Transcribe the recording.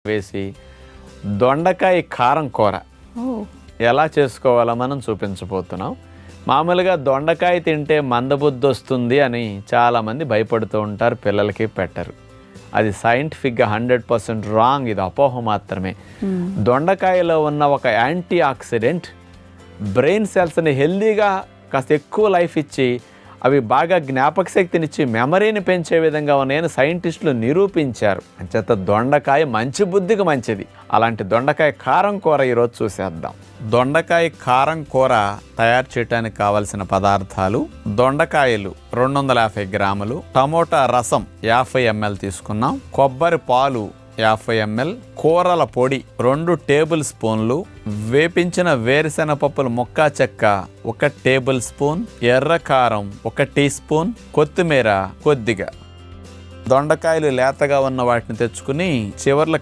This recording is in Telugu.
వేసి దొండకాయ కారం కూర ఓ ఎలా చేసుకోవాలో మనం చూపించబోతున్నాం. మామూలుగా దొండకాయ తింటే మందబుద్ధి వస్తుంది అని చాలామంది భయపడుతూ ఉంటారు, పిల్లలకి పెట్టరు. అది సైంటిఫిక్గా 100% రాంగ్. ఇది అపోహ మాత్రమే. దొండకాయలో ఉన్న ఒక యాంటీ ఆక్సిడెంట్ బ్రెయిన్ సెల్స్ని హెల్దీగా కాస్త ఎక్కువ లైఫ్ ఇచ్చి అవి బాగా జ్ఞాపక శక్తినిచ్చి మెమరీని పెంచే విధంగా ఉన్నాయని సైంటిస్టులు నిరూపించారు. అంచేత దొండకాయ మంచి బుద్ధికి మంచిది. అలాంటి దొండకాయ కారం కూర ఈరోజు చూసేద్దాం. దొండకాయ కారం కూర తయారు చేయడానికి కావలసిన పదార్థాలు: దొండకాయలు 250 గ్రాములు, టమోటా రసం 50 ml తీసుకున్నాం, కొబ్బరి పాలు 50 ml, కూరల పొడి 2 టేబుల్ స్పూన్లు, వేపించిన వేరుశెనగపప్పుల ముక్కా చెక్క 1 టేబుల్ స్పూన్, ఎర్రకారం 1 టీ స్పూన్, కొత్తిమీర కొద్దిగా. దొండకాయలు లేతగా ఉన్న వాటిని తెచ్చుకుని చివర్ల